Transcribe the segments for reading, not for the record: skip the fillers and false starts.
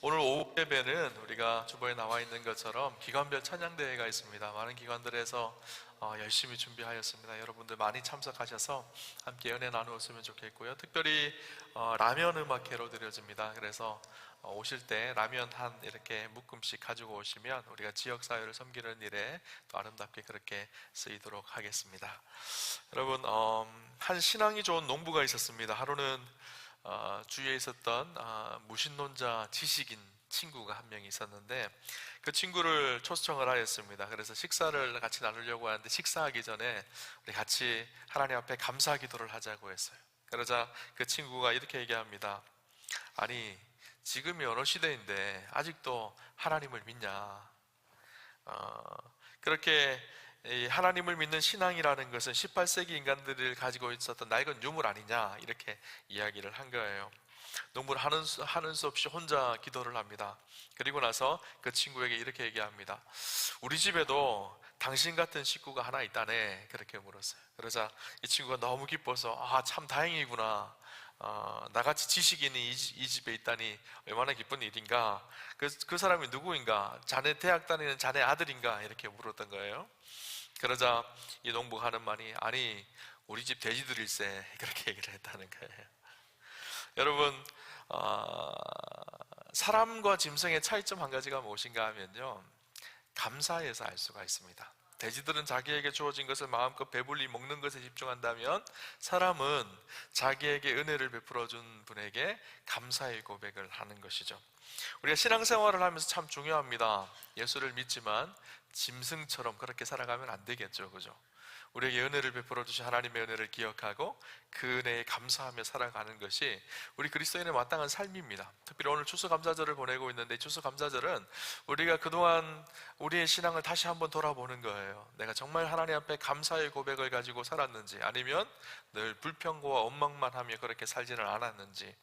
오늘 오후 예배는 우리가 주보에 나와 있는 것처럼 기관별 찬양대회가 있습니다. 많은 기관들에서 열심히 준비하였습니다. 여러분들 많이 참석하셔서 함께 은혜 나누었으면 좋겠고요. 특별히 라면 음악회로 드려집니다. 그래서 오실 때 라면 한 이렇게 묶음씩 가지고 오시면 우리가 지역사회를 섬기는 일에 또 아름답게 그렇게 쓰이도록 하겠습니다. 여러분, 한 신앙이 좋은 농부가 있었습니다. 하루는 주위에 있었던 무신론자 지식인 친구가 한 명이 있었는데 그 친구를 초청을 하였습니다. 그래서 식사를 같이 나누려고 하는데 식사하기 전에 우리 같이 하나님 앞에 감사 기도를 하자고 했어요. 그러자 그 친구가 이렇게 얘기합니다. 아니, 지금이 어느 시대인데 아직도 하나님을 믿냐? 그렇게 하나님을 믿는 신앙이라는 것은 18세기 인간들을 가지고 있었던 낡은 유물 아니냐, 이렇게 이야기를 한 거예요. 농부는 하는 수 없이 혼자 기도를 합니다. 그리고 나서 그 친구에게 이렇게 얘기합니다. 우리 집에도 당신 같은 식구가 하나 있다네, 그렇게 물었어요. 그러자 이 친구가 너무 기뻐서 참 다행이구나, 나같이 지식인이 이 집에 있다니 얼마나 기쁜 일인가, 그 사람이 누구인가, 자네 대학 다니는 자네 아들인가, 이렇게 물었던 거예요. 그러자 이 농부가 하는 말이, 아니, 우리 집 돼지들일세, 그렇게 얘기를 했다는 거예요. 여러분, 사람과 짐승의 차이점 한 가지가 무엇인가 하면요, 감사해서 알 수가 있습니다. 돼지들은 자기에게 주어진 것을 마음껏 배불리 먹는 것에 집중한다면, 사람은 자기에게 은혜를 베풀어 준 분에게 감사의 고백을 하는 것이죠. 우리가 신앙생활을 하면서 참 중요합니다. 예수를 믿지만 짐승처럼 그렇게 살아가면 안 되겠죠, 그죠? 우리에게 은혜를 베풀어 주신 하나님의 은혜를 기억하고 그 은혜에 감사하며 살아가는 것이 우리 그리스도인의 마땅한 삶입니다. 특별히 오늘 추수감사절을 보내고 있는데, 추수감사절은 우리가 그동안 우리의 신앙을 다시 한번 돌아보는 거예요. 내가 정말 하나님 앞에 감사의 고백을 가지고 살았는지, 아니면 늘 불평과 원망만 하며 그렇게 살지는 않았는지.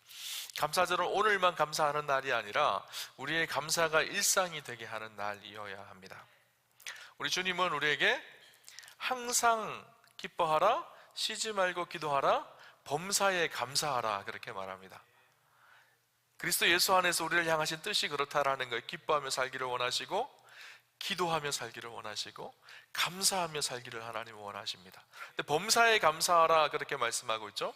감사절은 오늘만 감사하는 날이 아니라 우리의 감사가 일상이 되게 하는 날이어야 합니다. 우리 주님은 우리에게 항상 기뻐하라, 쉬지 말고 기도하라, 범사에 감사하라, 그렇게 말합니다. 그리스도 예수 안에서 우리를 향하신 뜻이 그렇다라는 거예요. 기뻐하며 살기를 원하시고, 기도하며 살기를 원하시고, 감사하며 살기를 하나님은 원하십니다. 근데 범사에 감사하라, 그렇게 말씀하고 있죠.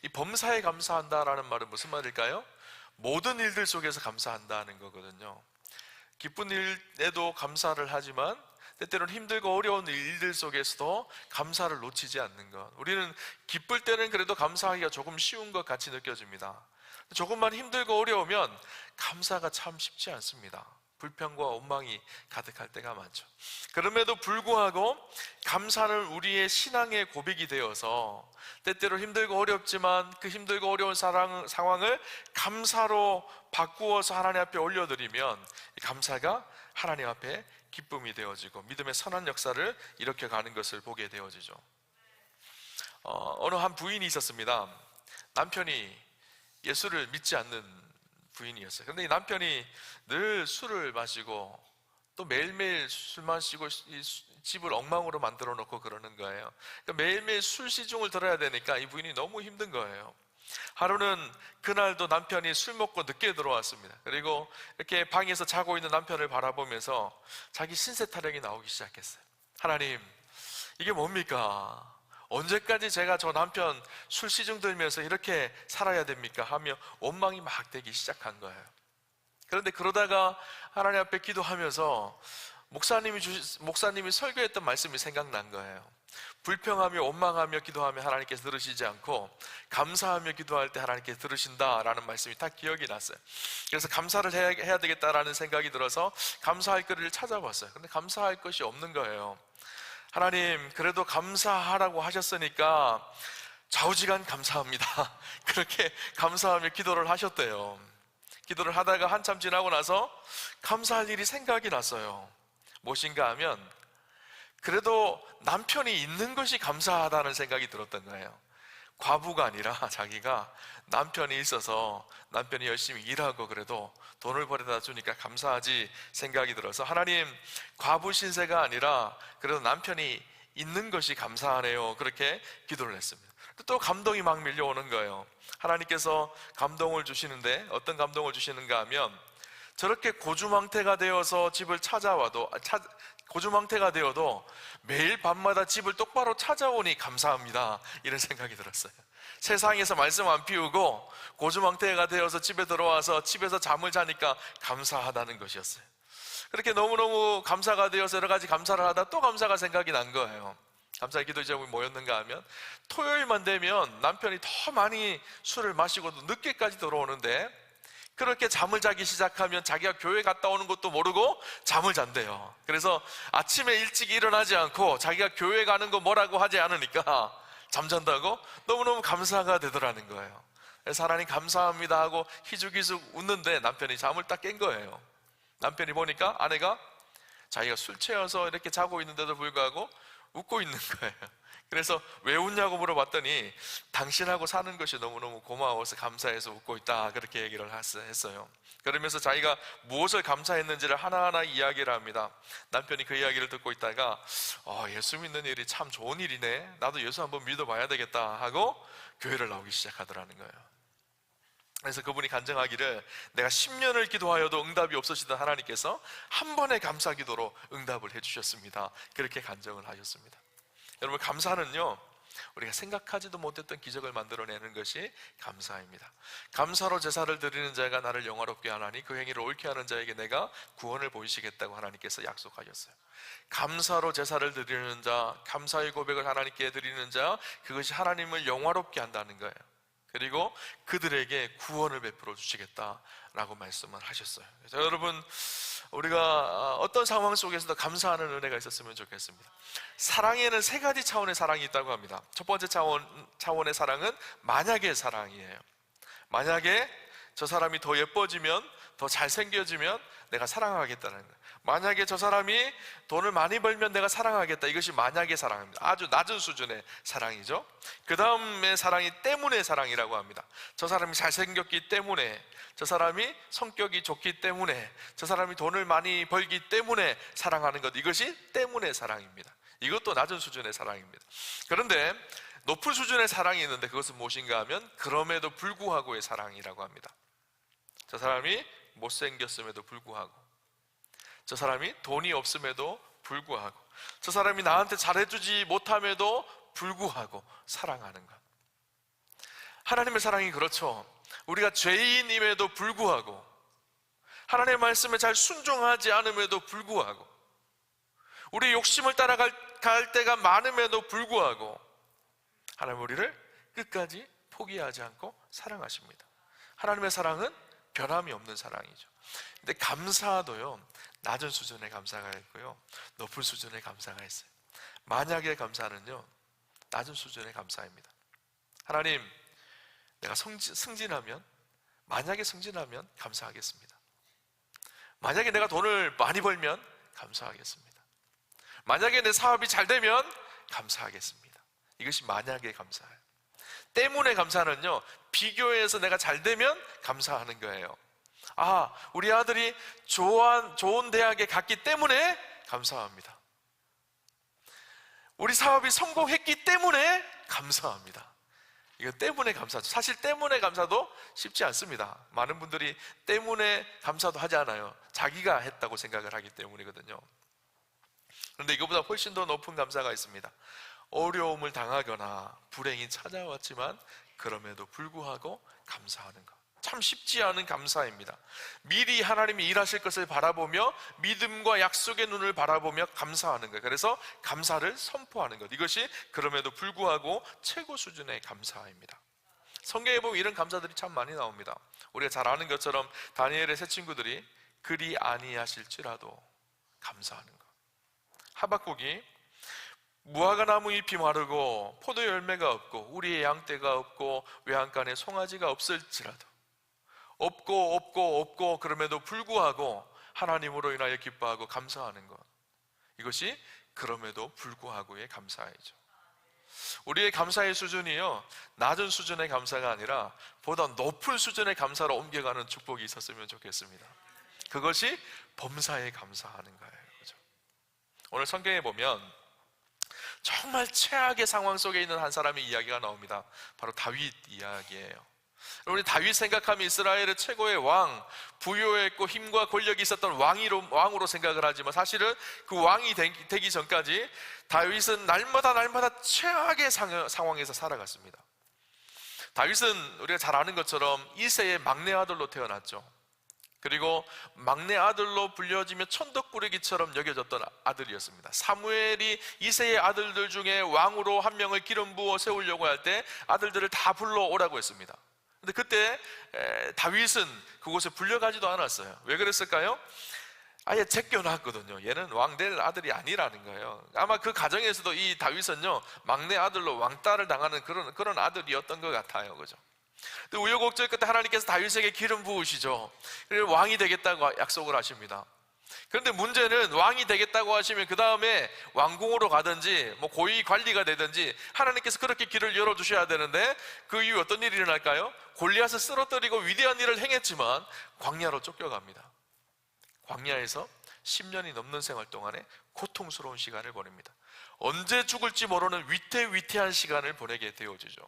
이 범사에 감사한다라는 말은 무슨 말일까요? 모든 일들 속에서 감사한다는 거거든요. 기쁜 일에도 감사를 하지만 때때로는 힘들고 어려운 일들 속에서도 감사를 놓치지 않는 것. 우리는 기쁠 때는 그래도 감사하기가 조금 쉬운 것 같이 느껴집니다. 조금만 힘들고 어려우면 감사가 참 쉽지 않습니다. 불평과 원망이 가득할 때가 많죠. 그럼에도 불구하고 감사는 우리의 신앙의 고백이 되어서 때때로 힘들고 어렵지만 그 힘들고 어려운 상황을 감사로 바꾸어서 하나님 앞에 올려드리면 감사가 하나님 앞에 기쁨이 되어지고 믿음의 선한 역사를 일으켜가는 것을 보게 되어지죠. 어느 한 부인이 있었습니다. 남편이 예수를 믿지 않는 부인이었어요. 그런데 이 남편이 늘 술을 마시고 또 매일매일 술 마시고 집을 엉망으로 만들어 놓고 그러는 거예요. 그러니까 매일매일 술 시중을 들어야 되니까 이 부인이 너무 힘든 거예요. 하루는 그날도 남편이 술 먹고 늦게 들어왔습니다. 그리고 이렇게 방에서 자고 있는 남편을 바라보면서 자기 신세 타령이 나오기 시작했어요. 하나님, 이게 뭡니까? 언제까지 제가 저 남편 술 시중 들면서 이렇게 살아야 됩니까? 하며 원망이 막 되기 시작한 거예요. 그런데 그러다가 하나님 앞에 기도하면서 목사님이 설교했던 말씀이 생각난 거예요. 불평하며 원망하며 기도하며 하나님께서 들으시지 않고 감사하며 기도할 때 하나님께서 들으신다라는 말씀이 딱 기억이 났어요. 그래서 감사를 해야 되겠다라는 생각이 들어서 감사할 거리를 찾아봤어요. 근데 감사할 것이 없는 거예요. 하나님, 그래도 감사하라고 하셨으니까 좌우지간 감사합니다. 그렇게 감사하며 기도를 하셨대요. 기도를 하다가 한참 지나고 나서 감사할 일이 생각이 났어요. 무엇인가 하면 그래도 남편이 있는 것이 감사하다는 생각이 들었던 거예요. 과부가 아니라 자기가 남편이 있어서 남편이 열심히 일하고 그래도 돈을 벌어다 주니까 감사하지 생각이 들어서 하나님, 과부 신세가 아니라 그래도 남편이 있는 것이 감사하네요. 그렇게 기도를 했습니다. 또 감동이 막 밀려오는 거예요. 하나님께서 감동을 주시는데 어떤 감동을 주시는가 하면 저렇게 고주망태가 되어서 집을 찾아와도 고주망태가 되어도 매일 밤마다 집을 똑바로 찾아오니 감사합니다, 이런 생각이 들었어요. 세상에서 말씀 안 피우고 고주망태가 되어서 집에 들어와서 집에서 잠을 자니까 감사하다는 것이었어요. 그렇게 너무너무 감사가 되어서 여러 가지 감사를 하다 또 감사가 생각이 난 거예요. 감사의 기도 제목이 뭐였는가 하면, 토요일만 되면 남편이 더 많이 술을 마시고 늦게까지 들어오는데 그렇게 잠을 자기 시작하면 자기가 교회 갔다 오는 것도 모르고 잠을 잔대요. 그래서 아침에 일찍 일어나지 않고 자기가 교회 가는 거 뭐라고 하지 않으니까 잠잔다고 너무너무 감사가 되더라는 거예요. 그래서 하나님 감사합니다 하고 희죽희죽 웃는데 남편이 잠을 딱 깬 거예요. 남편이 보니까 아내가 자기가 술 취해서 이렇게 자고 있는데도 불구하고 웃고 있는 거예요. 그래서 왜 웃냐고 물어봤더니 당신하고 사는 것이 너무너무 고마워서 감사해서 웃고 있다, 그렇게 얘기를 했어요. 그러면서 자기가 무엇을 감사했는지를 하나하나 이야기를 합니다. 남편이 그 이야기를 듣고 있다가 예수 믿는 일이 참 좋은 일이네, 나도 예수 한번 믿어봐야 되겠다 하고 교회를 나오기 시작하더라는 거예요. 그래서 그분이 간증하기를, 내가 10년을 기도하여도 응답이 없으시던 하나님께서 한 번의 감사 기도로 응답을 해주셨습니다, 그렇게 간증을 하셨습니다. 여러분, 감사는요, 우리가 생각하지도 못했던 기적을 만들어내는 것이 감사입니다. 감사로 제사를 드리는 자가 나를 영화롭게 하나니 그 행위를 옳게 하는 자에게 내가 구원을 보이시겠다고 하나님께서 약속하셨어요. 감사로 제사를 드리는 자, 감사의 고백을 하나님께 드리는 자, 그것이 하나님을 영화롭게 한다는 거예요. 그리고 그들에게 구원을 베풀어 주시겠다라고 말씀을 하셨어요. 그래서 여러분, 우리가 어떤 상황 속에서도 감사하는 은혜가 있었으면 좋겠습니다. 사랑에는 세 가지 차원의 사랑이 있다고 합니다. 첫 번째 차원의 사랑은 만약의 사랑이에요. 만약에 저 사람이 더 예뻐지면, 더 잘생겨지면 내가 사랑하겠다는 거예요. 만약에 저 사람이 돈을 많이 벌면 내가 사랑하겠다, 이것이 만약의 사랑입니다. 아주 낮은 수준의 사랑이죠. 그 다음에 사랑이 때문에 사랑이라고 합니다. 저 사람이 잘생겼기 때문에, 저 사람이 성격이 좋기 때문에, 저 사람이 돈을 많이 벌기 때문에 사랑하는 것, 이것이 때문에 사랑입니다. 이것도 낮은 수준의 사랑입니다. 그런데 높은 수준의 사랑이 있는데 그것은 무엇인가 하면 그럼에도 불구하고의 사랑이라고 합니다. 저 사람이 못생겼음에도 불구하고, 저 사람이 돈이 없음에도 불구하고, 저 사람이 나한테 잘해주지 못함에도 불구하고 사랑하는 것. 하나님의 사랑이 그렇죠. 우리가 죄인임에도 불구하고, 하나님의 말씀에 잘 순종하지 않음에도 불구하고, 우리의 욕심을 따라갈 때가 많음에도 불구하고 하나님 우리를 끝까지 포기하지 않고 사랑하십니다. 하나님의 사랑은 변함이 없는 사랑이죠. 근데 감사도요, 낮은 수준의 감사가 있고요, 높은 수준의 감사가 있어요. 만약의 감사는요, 낮은 수준의 감사입니다. 하나님, 내가 승진하면, 만약에 승진하면 감사하겠습니다. 만약에 내가 돈을 많이 벌면 감사하겠습니다. 만약에 내 사업이 잘 되면 감사하겠습니다. 이것이 만약의 감사예요. 때문에 감사는요, 비교해서 내가 잘 되면 감사하는 거예요. 우리 아들이 좋은 대학에 갔기 때문에 감사합니다. 우리 사업이 성공했기 때문에 감사합니다. 이거 때문에 감사죠. 사실 때문에 감사도 쉽지 않습니다. 많은 분들이 때문에 감사도 하지 않아요. 자기가 했다고 생각을 하기 때문이거든요. 그런데 이거보다 훨씬 더 높은 감사가 있습니다. 어려움을 당하거나 불행이 찾아왔지만 그럼에도 불구하고 감사하는 것. 참 쉽지 않은 감사입니다. 미리 하나님이 일하실 것을 바라보며 믿음과 약속의 눈을 바라보며 감사하는 것. 그래서 감사를 선포하는 것. 이것이 그럼에도 불구하고 최고 수준의 감사입니다. 성경에 보면 이런 감사들이 참 많이 나옵니다. 우리가 잘 아는 것처럼 다니엘의 세 친구들이 그리 아니하실지라도 감사하는 것. 하박국이 무화과 나무 잎이 마르고 포도 열매가 없고 우리의 양떼가 없고 외양간에 송아지가 없을지라도 없고 그럼에도 불구하고 하나님으로 인하여 기뻐하고 감사하는 것. 이것이 그럼에도 불구하고의 감사이죠. 우리의 감사의 수준이요, 낮은 수준의 감사가 아니라 보다 높은 수준의 감사로 옮겨가는 축복이 있었으면 좋겠습니다. 그것이 범사에 감사하는 거예요. 그렇죠? 오늘 성경에 보면 정말 최악의 상황 속에 있는 한 사람의 이야기가 나옵니다. 바로 다윗 이야기예요. 우리 다윗 생각하면 이스라엘의 최고의 왕, 부유했고 힘과 권력이 있었던 왕으로 생각을 하지만 사실은 그 왕이 되기 전까지 다윗은 날마다 최악의 상황에서 살아갔습니다. 다윗은 우리가 잘 아는 것처럼 이새의 막내 아들로 태어났죠. 그리고 막내 아들로 불려지며 천덕꾸러기처럼 여겨졌던 아들이었습니다. 사무엘이 이새의 아들들 중에 왕으로 한 명을 기름 부어 세우려고 할 때 아들들을 다 불러오라고 했습니다. 근데 그때 다윗은 그곳에 불려가지도 않았어요. 왜 그랬을까요? 아예 제껴놨거든요. 얘는 왕 될 아들이 아니라는 거예요. 아마 그 가정에서도 이 다윗은요, 막내 아들로 왕따를 당하는 그런 아들이었던 것 같아요. 그죠? 우여곡절 끝에 하나님께서 다윗에게 기름 부으시죠. 그리고 왕이 되겠다고 약속을 하십니다. 그런데 문제는 왕이 되겠다고 하시면 그 다음에 왕궁으로 가든지 뭐 고위 관리가 되든지 하나님께서 그렇게 길을 열어주셔야 되는데 그 이후 어떤 일이 일어날까요? 골리앗을 쓰러뜨리고 위대한 일을 행했지만 광야로 쫓겨갑니다. 광야에서 10년이 넘는 생활 동안에 고통스러운 시간을 보냅니다. 언제 죽을지 모르는 위태위태한 시간을 보내게 되어지죠.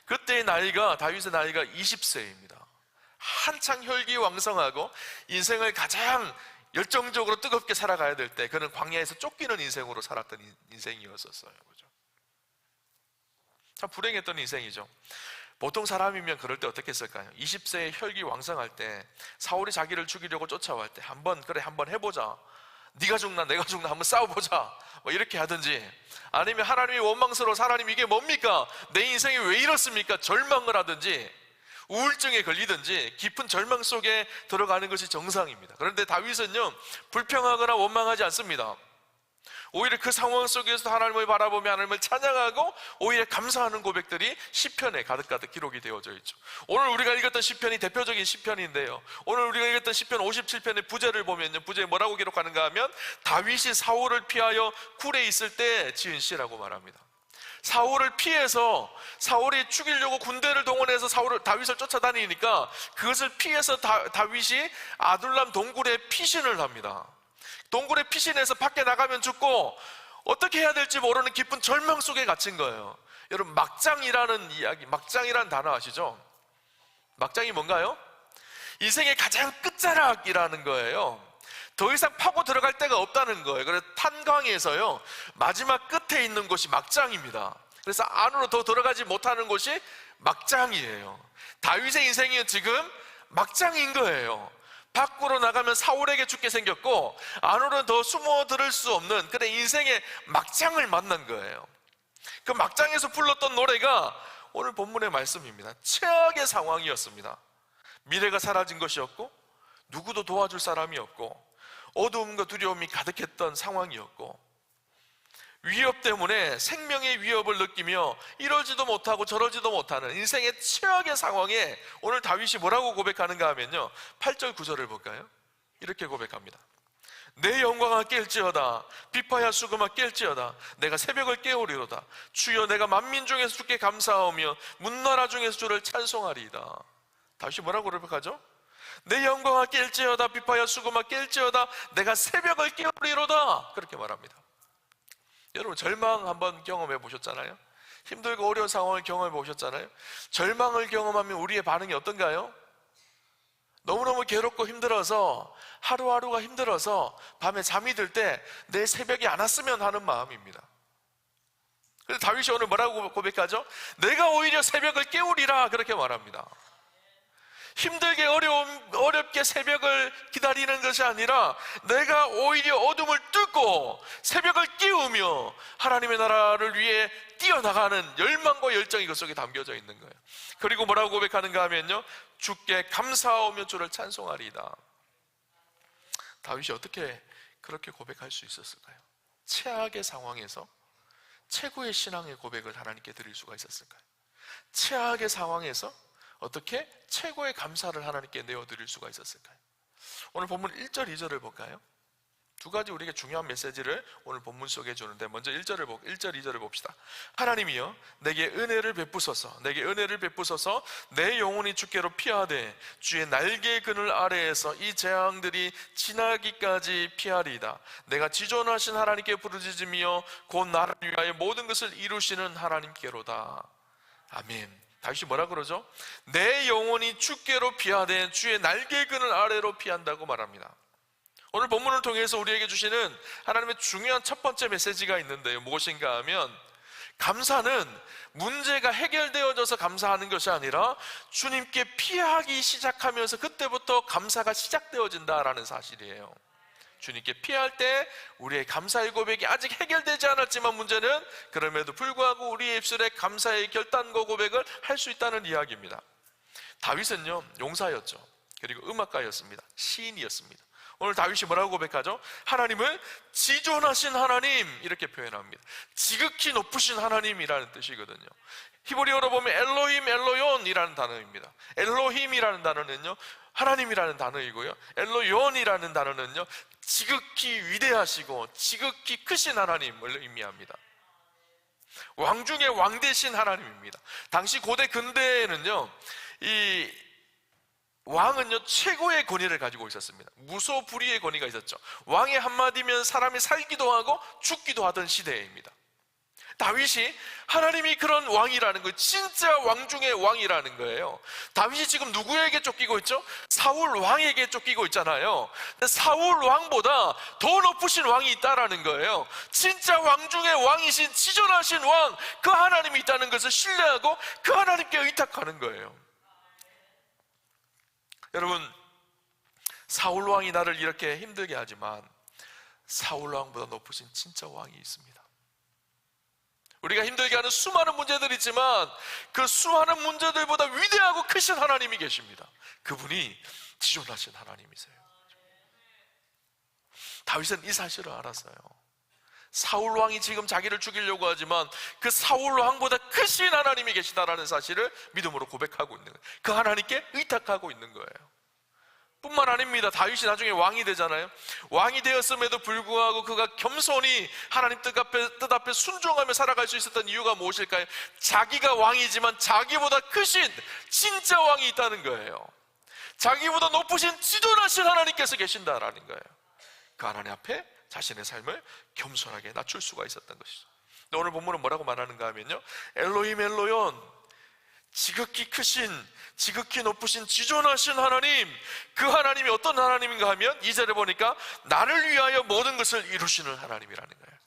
그때의 나이가, 다윗의 나이가 20세입니다. 한창 혈기왕성하고 인생을 가장 열정적으로 뜨겁게 살아가야 될 때 그는 광야에서 쫓기는 인생으로 살았던 인생이었었어요. 그죠? 참 불행했던 인생이죠. 보통 사람이면 그럴 때 어떻게 했을까요? 20세에 혈기왕성할 때 사울이 자기를 죽이려고 쫓아올 때 한번 해보자, 네가 죽나 내가 죽나 한번 싸워보자, 뭐 이렇게 하든지, 아니면 하나님이 원망스러워서 하나님 이게 뭡니까? 내 인생이 왜 이렇습니까? 절망을 하든지 우울증에 걸리든지 깊은 절망 속에 들어가는 것이 정상입니다. 그런데 다윗은요, 불평하거나 원망하지 않습니다. 오히려 그 상황 속에서 하나님을 바라보며 하나님을 찬양하고 오히려 감사하는 고백들이 시편에 가득가득 기록이 되어져 있죠. 오늘 우리가 읽었던 시편이 대표적인 시편인데요, 오늘 우리가 읽었던 시편 57편의 부제를 보면요, 부제에 뭐라고 기록하는가 하면 다윗이 사울을 피하여 굴에 있을 때 지은 시라고 말합니다. 사울을 피해서, 사울이 죽이려고 군대를 동원해서 다윗을 쫓아다니니까 그것을 피해서 다윗이 아둘람 동굴에 피신을 합니다. 동굴에 피신해서 밖에 나가면 죽고 어떻게 해야 될지 모르는 깊은 절망 속에 갇힌 거예요. 여러분, 막장이라는 이야기, 막장이라는 단어 아시죠? 막장이 뭔가요? 인생의 가장 끝자락이라는 거예요. 더 이상 파고 들어갈 데가 없다는 거예요. 그래서 탄광에서요, 마지막 끝에 있는 곳이 막장입니다. 그래서 안으로 더 들어가지 못하는 곳이 막장이에요. 다윗의 인생이 지금 막장인 거예요. 밖으로 나가면 사울에게 죽게 생겼고 안으로는 더 숨어들을 수 없는 그런 인생의 막장을 만난 거예요. 그 막장에서 불렀던 노래가 오늘 본문의 말씀입니다. 최악의 상황이었습니다. 미래가 사라진 것이 없고 누구도 도와줄 사람이 없고 어두움과 두려움이 가득했던 상황이었고 위협 때문에 생명의 위협을 느끼며 이러지도 못하고 저러지도 못하는 인생의 최악의 상황에 오늘 다윗이 뭐라고 고백하는가 하면요, 8절 9절을 볼까요? 이렇게 고백합니다. 내 영광아 깰지어다, 비파야 수금아 깰지어다, 내가 새벽을 깨우리로다. 주여, 내가 만민 중에서 주께 감사하며 문나라 중에서 주를 찬송하리이다. 다윗이 뭐라고 고백하죠? 내 영광아 깰지어다, 비파야 수금아 깰지어다, 내가 새벽을 깨우리로다. 그렇게 말합니다. 여러분, 절망 한번 경험해 보셨잖아요? 힘들고 어려운 상황을 경험해 보셨잖아요? 절망을 경험하면 우리의 반응이 어떤가요? 너무너무 괴롭고 힘들어서, 하루하루가 힘들어서 밤에 잠이 들 때 내 새벽이 안 왔으면 하는 마음입니다. 그래서 다윗이 오늘 뭐라고 고백하죠? 내가 오히려 새벽을 깨우리라, 그렇게 말합니다. 힘들게 어렵게 새벽을 기다리는 것이 아니라 내가 오히려 어둠을 뚫고 새벽을 깨우며 하나님의 나라를 위해 뛰어나가는 열망과 열정이 그 속에 담겨져 있는 거예요. 그리고 뭐라고 고백하는가 하면요, 주께 감사하며 주를 찬송하리이다. 다윗이 어떻게 그렇게 고백할 수 있었을까요? 최악의 상황에서 최고의 신앙의 고백을 하나님께 드릴 수가 있었을까요? 최악의 상황에서 어떻게 최고의 감사를 하나님께 내어드릴 수가 있었을까요? 오늘 본문 1절, 2절을 볼까요? 두 가지 우리에게 중요한 메시지를 오늘 본문 속에 주는데, 먼저 1절, 2절을 봅시다. 하나님이여 내게 은혜를 베푸소서, 내게 은혜를 베푸소서. 내 영혼이 주께로 피하되 주의 날개의 그늘 아래에서 이 재앙들이 지나기까지 피하리이다. 내가 지존하신 하나님께 부르짖으며 곧 나를 위하여 모든 것을 이루시는 하나님께로다. 아멘. 다윗이 뭐라 그러죠? 내 영혼이 주께로 피하되 주의 날개근을 아래로 피한다고 말합니다. 오늘 본문을 통해서 우리에게 주시는 하나님의 중요한 첫 번째 메시지가 있는데요, 무엇인가 하면 감사는 문제가 해결되어져서 감사하는 것이 아니라 주님께 피하기 시작하면서 그때부터 감사가 시작되어진다라는 사실이에요. 주님께 피할 때 우리의 감사의 고백이 아직 해결되지 않았지만 문제는 그럼에도 불구하고 우리의 입술에 감사의 결단과 고백을 할 수 있다는 이야기입니다. 다윗은요, 용사였죠. 그리고 음악가였습니다. 시인이었습니다. 오늘 다윗이 뭐라고 고백하죠? 하나님을 지존하신 하나님, 이렇게 표현합니다. 지극히 높으신 하나님이라는 뜻이거든요. 히브리어로 보면 엘로힘, 엘로욘이라는 단어입니다. 엘로힘이라는 단어는요, 하나님이라는 단어이고요, 엘로욘이라는 단어는요, 지극히 위대하시고 지극히 크신 하나님을 의미합니다. 왕 중에 왕 되신 하나님입니다. 당시 고대 근대에는요, 이 왕은요, 최고의 권위를 가지고 있었습니다. 무소불위의 권위가 있었죠. 왕의 한마디면 사람이 살기도 하고 죽기도 하던 시대입니다. 다윗이 하나님이 그런 왕이라는 거예요. 진짜 왕 중의 왕이라는 거예요. 다윗이 지금 누구에게 쫓기고 있죠? 사울 왕에게 쫓기고 있잖아요. 근데 사울 왕보다 더 높으신 왕이 있다라는 거예요. 진짜 왕 중의 왕이신 지존하신 왕, 그 하나님이 있다는 것을 신뢰하고 그 하나님께 의탁하는 거예요. 여러분, 사울 왕이 나를 이렇게 힘들게 하지만 사울 왕보다 높으신 진짜 왕이 있습니다. 우리가 힘들게 하는 수많은 문제들이 있지만 그 수많은 문제들보다 위대하고 크신 하나님이 계십니다. 그분이 지존하신 하나님이세요. 다윗은 이 사실을 알았어요. 사울 왕이 지금 자기를 죽이려고 하지만 그 사울 왕보다 크신 하나님이 계시다라는 사실을 믿음으로 고백하고 있는 거예요. 그 하나님께 의탁하고 있는 거예요. 뿐만 아닙니다. 다윗이 나중에 왕이 되잖아요. 왕이 되었음에도 불구하고 그가 겸손히 하나님 뜻 앞에 순종하며 살아갈 수 있었던 이유가 무엇일까요? 자기가 왕이지만 자기보다 크신 진짜 왕이 있다는 거예요. 자기보다 높으신 지존하신 하나님께서 계신다라는 거예요. 그 하나님 앞에 자신의 삶을 겸손하게 낮출 수가 있었던 것이죠. 근데 오늘 본문은 뭐라고 말하는가 하면요, 엘로힘 엘로욘, 지극히 크신, 지극히 높으신 지존하신 하나님, 그 하나님이 어떤 하나님인가 하면 2절에 보니까 나를 위하여 모든 것을 이루시는 하나님이라는 거예요.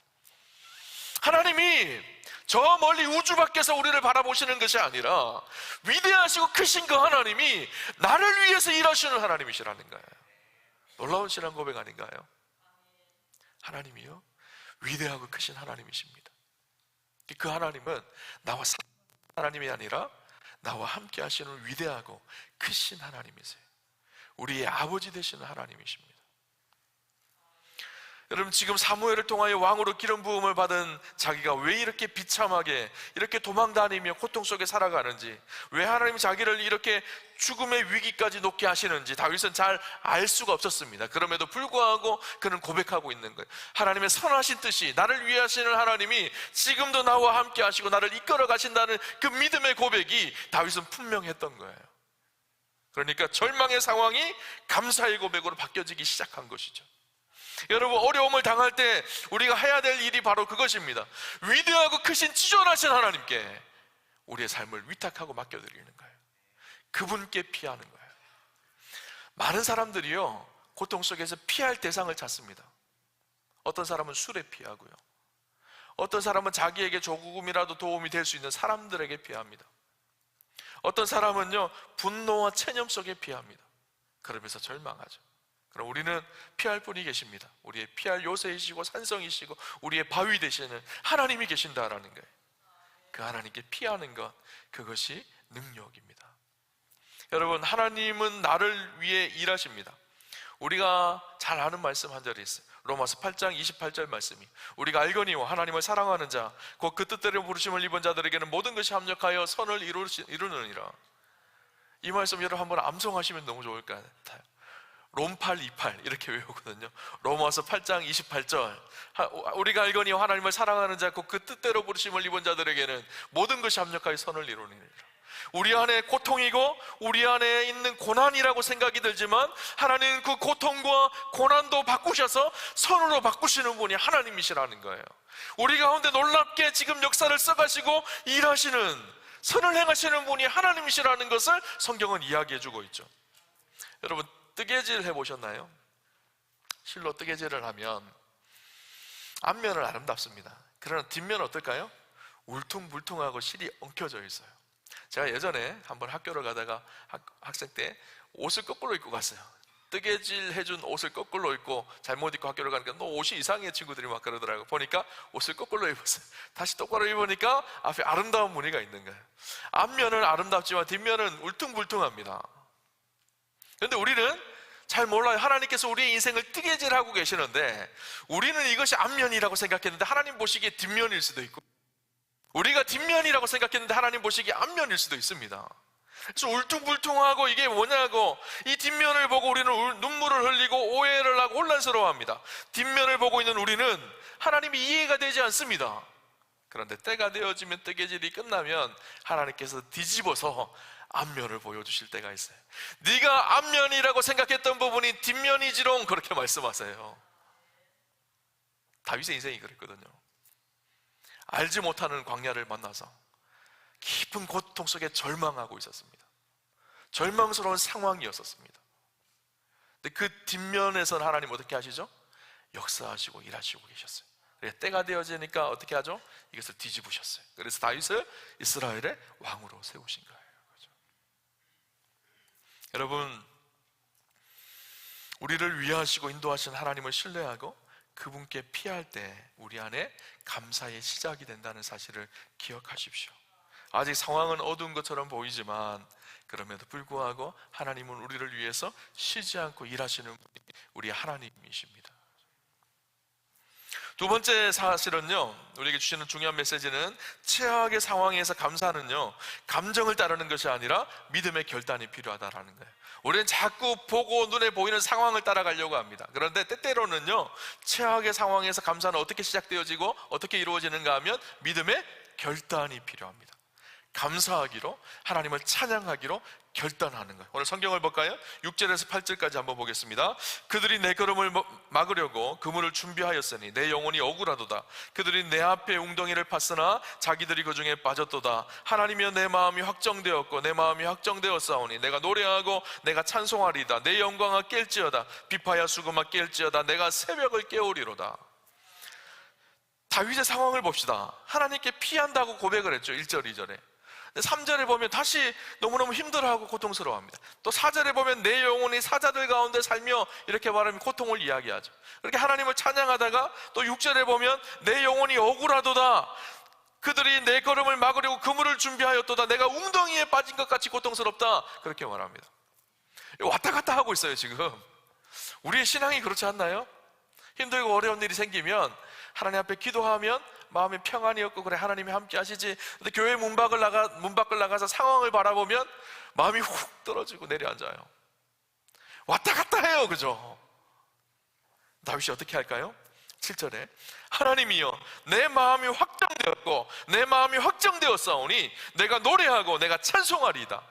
하나님이 저 멀리 우주 밖에서 우리를 바라보시는 것이 아니라 위대하시고 크신 그 하나님이 나를 위해서 일하시는 하나님이시라는 거예요. 놀라운 신앙 고백 아닌가요? 하나님이요, 위대하고 크신 하나님이십니다. 그 하나님은 나와 하나님이 아니라 나와 함께 하시는 위대하고 크신 하나님이세요. 우리의 아버지 되시는 하나님이십니다. 여러분, 지금 사무엘을 통하여 왕으로 기름 부음을 받은 자기가 왜 이렇게 비참하게 이렇게 도망다니며 고통 속에 살아가는지, 왜 하나님이 자기를 이렇게 죽음의 위기까지 놓게 하시는지 다윗은 잘 알 수가 없었습니다. 그럼에도 불구하고 그는 고백하고 있는 거예요. 하나님의 선하신 뜻이, 나를 위해 하시는 하나님이 지금도 나와 함께 하시고 나를 이끌어 가신다는 그 믿음의 고백이 다윗은 분명했던 거예요. 그러니까 절망의 상황이 감사의 고백으로 바뀌어지기 시작한 것이죠. 여러분, 어려움을 당할 때 우리가 해야 될 일이 바로 그것입니다. 위대하고 크신 지존하신 하나님께 우리의 삶을 위탁하고 맡겨드리는 거예요. 그분께 피하는 거예요. 많은 사람들이요, 고통 속에서 피할 대상을 찾습니다. 어떤 사람은 술에 피하고요, 어떤 사람은 자기에게 조금이라도 도움이 될 수 있는 사람들에게 피합니다. 어떤 사람은요, 분노와 체념 속에 피합니다. 그러면서 절망하죠. 그럼 우리는 피할 분이 계십니다. 우리의 피할 요새이시고 산성이시고 우리의 바위 되시는 하나님이 계신다라는 거예요. 그 하나님께 피하는 것, 그것이 능력입니다. 여러분, 하나님은 나를 위해 일하십니다. 우리가 잘 아는 말씀 한 절이 있어요. 로마서 8장 28절 말씀이, 우리가 알거니와 하나님을 사랑하는 자 곧 그 뜻대로 부르심을 입은 자들에게는 모든 것이 합력하여 선을 이루느니라. 이 말씀 여러분 한번 암송하시면 너무 좋을 것 같아요. 롬8 28 이렇게 외우거든요. 로마서 8장 28절, 우리가 알거니와 하나님을 사랑하는 자 곧 그 뜻대로 부르심을 입은 자들에게는 모든 것이 합력하여 선을 이루느니라. 우리 안에 고통이고 우리 안에 있는 고난이라고 생각이 들지만 하나님은 그 고통과 고난도 바꾸셔서 선으로 바꾸시는 분이 하나님이시라는 거예요. 우리 가운데 놀랍게 지금 역사를 써가시고 일하시는 선을 행하시는 분이 하나님이시라는 것을 성경은 이야기해 주고 있죠. 여러분, 뜨개질 해보셨나요? 실로 뜨개질을 하면 앞면은 아름답습니다. 그러나 뒷면은 어떨까요? 울퉁불퉁하고 실이 엉켜져 있어요. 제가 예전에 한번 학교를 가다가 학생 때 옷을 거꾸로 입고 갔어요. 뜨개질 해준 옷을 거꾸로 입고 잘못 입고 학교를 가니까 너 옷이 이상해 친구들이 막 그러더라고요. 보니까 옷을 거꾸로 입었어요. 다시 똑바로 입으니까 앞에 아름다운 무늬가 있는 거예요. 앞면은 아름답지만 뒷면은 울퉁불퉁합니다. 그런데 우리는 잘 몰라요. 하나님께서 우리의 인생을 뜨개질하고 계시는데 우리는 이것이 앞면이라고 생각했는데 하나님 보시기에 뒷면일 수도 있고, 우리가 뒷면이라고 생각했는데 하나님 보시기에 앞면일 수도 있습니다. 그래서 울퉁불퉁하고 이게 뭐냐고, 이 뒷면을 보고 우리는 눈물을 흘리고 오해를 하고 혼란스러워합니다. 뒷면을 보고 있는 우리는 하나님이 이해가 되지 않습니다. 그런데 때가 되어지면, 뜨개질이 끝나면 하나님께서 뒤집어서 앞면을 보여주실 때가 있어요. 네가 앞면이라고 생각했던 부분이 뒷면이지롱, 그렇게 말씀하세요. 다윗의 인생이 그랬거든요. 알지 못하는 광야를 만나서 깊은 고통 속에 절망하고 있었습니다. 절망스러운 상황이었었습니다. 근데 그 뒷면에서는 하나님 어떻게 하시죠? 역사하시고 일하시고 계셨어요. 때가 되어지니까 어떻게 하죠? 이것을 뒤집으셨어요. 그래서 다윗을 이스라엘의 왕으로 세우신 거예요. 그렇죠? 여러분, 우리를 위하시고 인도하신 하나님을 신뢰하고 그분께 피할 때 우리 안에 감사의 시작이 된다는 사실을 기억하십시오. 아직 상황은 어두운 것처럼 보이지만 그럼에도 불구하고 하나님은 우리를 위해서 쉬지 않고 일하시는 분이 우리 하나님이십니다. 두 번째 사실은요, 우리에게 주시는 중요한 메시지는 최악의 상황에서 감사는요, 감정을 따르는 것이 아니라 믿음의 결단이 필요하다라는 거예요. 우리는 자꾸 보고 눈에 보이는 상황을 따라가려고 합니다. 그런데 때때로는요, 최악의 상황에서 감사는 어떻게 시작되어지고 어떻게 이루어지는가 하면 믿음의 결단이 필요합니다. 감사하기로, 하나님을 찬양하기로 결단하는 거예요. 오늘 성경을 볼까요? 6절에서 8절까지 한번 보겠습니다. 그들이 내 걸음을 막으려고 그물을 준비하였으니 내 영혼이 억울하도다. 그들이 내 앞에 웅덩이를 팠으나 자기들이 그 중에 빠졌도다. 하나님이여, 내 마음이 확정되었고 내 마음이 확정되었사오니 내가 노래하고 내가 찬송하리다. 내 영광아 깰지어다. 비파야 수금아 깰지어다. 내가 새벽을 깨우리로다. 다윗의 상황을 봅시다. 하나님께 피한다고 고백을 했죠. 1절, 2절에. 3절에 보면 다시 너무너무 힘들어하고 고통스러워합니다. 또 4절에 보면 내 영혼이 사자들 가운데 살며, 이렇게 말하면 고통을 이야기하죠. 그렇게 하나님을 찬양하다가 또 6절에 보면 내 영혼이 억울하도다. 그들이 내 걸음을 막으려고 그물을 준비하였도다. 내가 웅덩이에 빠진 것 같이 고통스럽다. 그렇게 말합니다. 왔다 갔다 하고 있어요. 지금 우리의 신앙이 그렇지 않나요? 힘들고 어려운 일이 생기면 하나님 앞에 기도하면 마음에 평안이 없고, 그래 하나님이 함께 하시지. 근데 교회 문 밖을 나가서 상황을 바라보면 마음이 훅 떨어지고 내려앉아요. 왔다 갔다 해요. 그죠? 다윗이 어떻게 할까요? 7절에 하나님이여, 내 마음이 확정되었고 내 마음이 확정되었사오니 내가 노래하고 내가 찬송하리이다.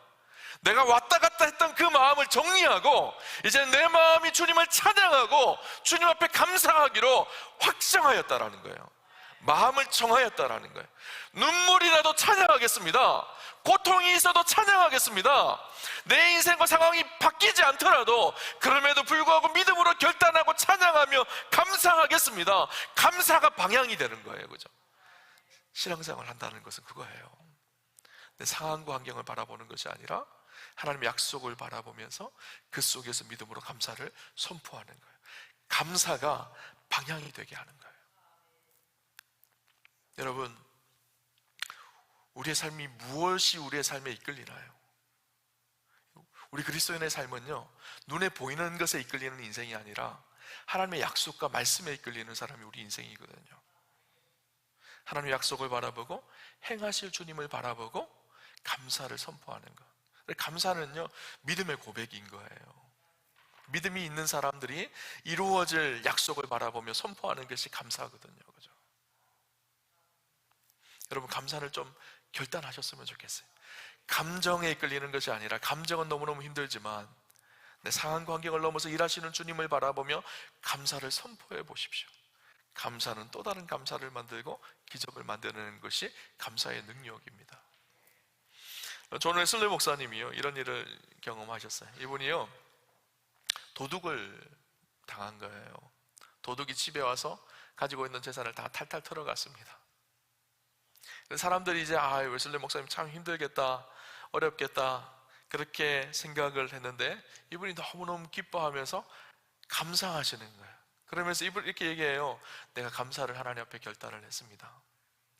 내가 왔다 갔다 했던 그 마음을 정리하고 이제 내 마음이 주님을 찬양하고 주님 앞에 감사하기로 확정하였다라는 거예요. 마음을 정하였다라는 거예요. 눈물이 나도 찬양하겠습니다. 고통이 있어도 찬양하겠습니다. 내 인생과 상황이 바뀌지 않더라도 그럼에도 불구하고 믿음으로 결단하고 찬양하며 감사하겠습니다. 감사가 방향이 되는 거예요. 그죠? 신앙생활을 한다는 것은 그거예요. 내 상황과 환경을 바라보는 것이 아니라 하나님의 약속을 바라보면서 그 속에서 믿음으로 감사를 선포하는 거예요. 감사가 방향이 되게 하는 거예요. 여러분, 우리의 삶이 무엇이 우리의 삶에 이끌리나요? 우리 그리스도인의 삶은요, 눈에 보이는 것에 이끌리는 인생이 아니라 하나님의 약속과 말씀에 이끌리는 사람이 우리 인생이거든요. 하나님의 약속을 바라보고 행하실 주님을 바라보고 감사를 선포하는 것. 감사는요, 믿음의 고백인 거예요. 믿음이 있는 사람들이 이루어질 약속을 바라보며 선포하는 것이 감사거든요. 그죠? 여러분, 감사를 좀 결단하셨으면 좋겠어요. 감정에 이끌리는 것이 아니라, 감정은 너무너무 힘들지만 내 상황 환경을 넘어서 일하시는 주님을 바라보며 감사를 선포해 보십시오. 감사는 또 다른 감사를 만들고 기적을 만드는 것이 감사의 능력입니다. 존 웨슬리 목사님이요, 이런 일을 경험하셨어요. 이분이요, 도둑을 당한 거예요. 도둑이 집에 와서 가지고 있는 재산을 다 탈탈 털어갔습니다. 사람들이 이제 웨슬리 목사님 참 힘들겠다, 어렵겠다, 그렇게 생각을 했는데 이분이 너무너무 기뻐하면서 감사하시는 거예요. 그러면서 이분 이렇게 얘기해요. 내가 감사를 하나님 앞에 결단을 했습니다.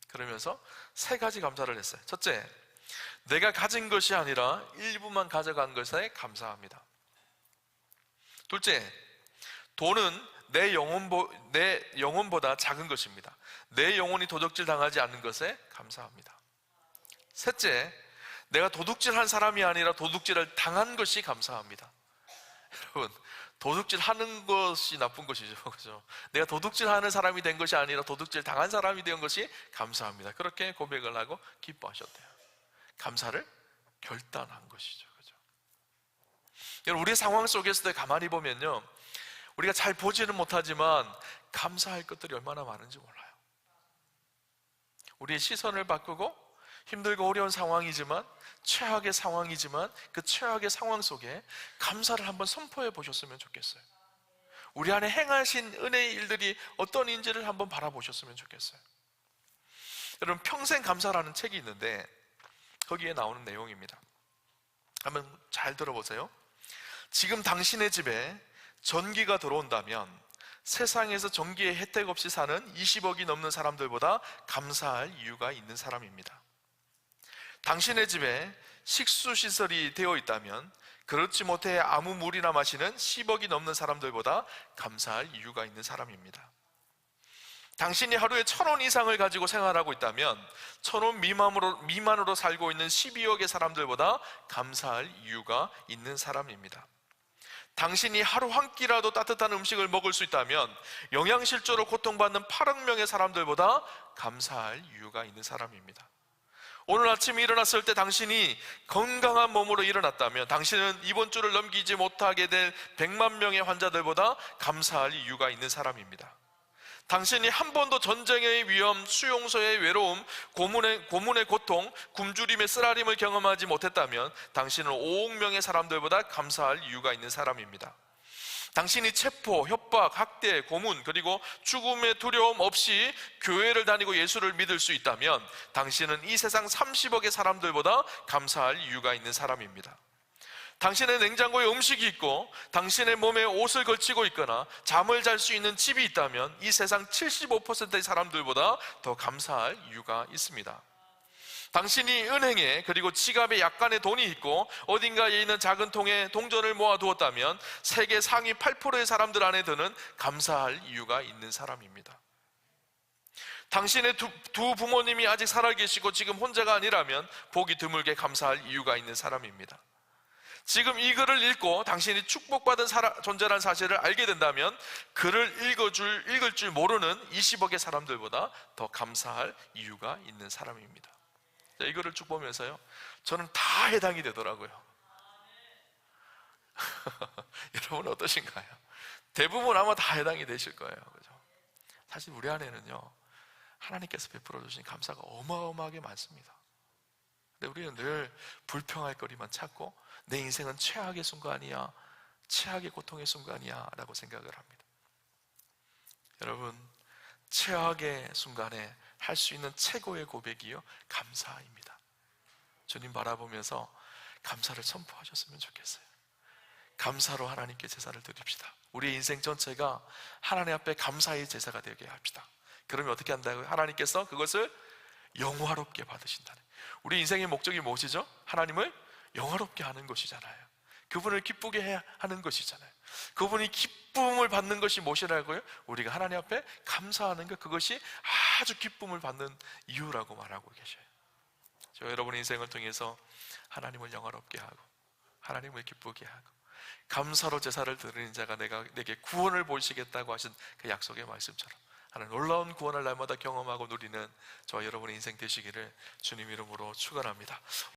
그러면서 세 가지 감사를 했어요. 첫째, 내가 가진 것이 아니라 일부만 가져간 것에 감사합니다. 둘째, 돈은 내 영혼보다 작은 것입니다. 내 영혼이 도둑질 당하지 않는 것에 감사합니다. 셋째, 내가 도둑질한 사람이 아니라 도둑질을 당한 것이 감사합니다. 여러분, 도둑질 하는 것이 나쁜 것이죠. 그렇죠? 내가 도둑질하는 사람이 된 것이 아니라 도둑질 당한 사람이 된 것이 감사합니다. 그렇게 고백을 하고 기뻐하셨대요. 감사를 결단한 것이죠. 그렇죠? 여러분, 우리의 상황 속에서도 가만히 보면요, 우리가 잘 보지는 못하지만 감사할 것들이 얼마나 많은지 몰라요. 우리의 시선을 바꾸고 힘들고 어려운 상황이지만, 최악의 상황이지만 그 최악의 상황 속에 감사를 한번 선포해 보셨으면 좋겠어요. 우리 안에 행하신 은혜의 일들이 어떤 인지를 한번 바라보셨으면 좋겠어요. 여러분, 평생 감사라는 책이 있는데 거기에 나오는 내용입니다. 한번 잘 들어보세요. 지금 당신의 집에 전기가 들어온다면 세상에서 전기의 혜택 없이 사는 20억이 넘는 사람들보다 감사할 이유가 있는 사람입니다. 당신의 집에 식수시설이 되어 있다면 그렇지 못해 아무 물이나 마시는 10억이 넘는 사람들보다 감사할 이유가 있는 사람입니다. 당신이 하루에 1,000원 이상을 가지고 생활하고 있다면 1,000원 미만으로 살고 있는 12억의 사람들보다 감사할 이유가 있는 사람입니다. 당신이 하루 한 끼라도 따뜻한 음식을 먹을 수 있다면 영양실조로 고통받는 8억 명의 사람들보다 감사할 이유가 있는 사람입니다. 오늘 아침에 일어났을 때 당신이 건강한 몸으로 일어났다면 당신은 이번 주를 넘기지 못하게 될 100만 명의 환자들보다 감사할 이유가 있는 사람입니다. 당신이 한 번도 전쟁의 위험, 수용소의 외로움, 고문의 고통, 굶주림의 쓰라림을 경험하지 못했다면 당신은 5억 명의 사람들보다 감사할 이유가 있는 사람입니다. 당신이 체포, 협박, 학대, 고문, 그리고 죽음의 두려움 없이 교회를 다니고 예수를 믿을 수 있다면 당신은 이 세상 30억의 사람들보다 감사할 이유가 있는 사람입니다. 당신의 냉장고에 음식이 있고 당신의 몸에 옷을 걸치고 있거나 잠을 잘 수 있는 집이 있다면 이 세상 75%의 사람들보다 더 감사할 이유가 있습니다. 당신이 은행에 그리고 지갑에 약간의 돈이 있고 어딘가에 있는 작은 통에 동전을 모아두었다면 세계 상위 8%의 사람들 안에 드는 감사할 이유가 있는 사람입니다. 당신의 두 부모님이 아직 살아계시고 지금 혼자가 아니라면 보기 드물게 감사할 이유가 있는 사람입니다. 지금 이 글을 읽고 당신이 축복받은 존재라는 사실을 알게 된다면 글을 읽을 줄 모르는 20억의 사람들보다 더 감사할 이유가 있는 사람입니다. 이 글을 쭉 보면서요, 저는 다 해당이 되더라고요. 여러분 어떠신가요? 대부분 아마 다 해당이 되실 거예요. 그죠? 사실 우리 안에는요, 하나님께서 베풀어 주신 감사가 어마어마하게 많습니다. 근데 우리는 늘 불평할 거리만 찾고 내 인생은 최악의 순간이야, 최악의 고통의 순간이야 라고 생각을 합니다. 여러분, 최악의 순간에 할 수 있는 최고의 고백이요, 감사입니다. 주님 바라보면서 감사를 선포하셨으면 좋겠어요. 감사로 하나님께 제사를 드립시다. 우리의 인생 전체가 하나님 앞에 감사의 제사가 되게 합시다. 그러면 어떻게 한다고요? 하나님께서 그것을 영화롭게 받으신다는. 우리 인생의 목적이 무엇이죠? 하나님을 영화롭게 하는 것이잖아요. 그분을 기쁘게 하는 것이잖아요. 그분이 기쁨을 받는 것이 무엇이라고요? 우리가 하나님 앞에 감사하는 것, 그것이 아주 기쁨을 받는 이유라고 말하고 계셔요. 저 여러분의 인생을 통해서 하나님을 영화롭게 하고 하나님을 기쁘게 하고 감사로 제사를 드리는 자가 내게 구원을 보이시겠다고 하신 그 약속의 말씀처럼 하는 놀라운 구원을 날마다 경험하고 누리는 저와 여러분의 인생 되시기를 주님 이름으로 축원합니다.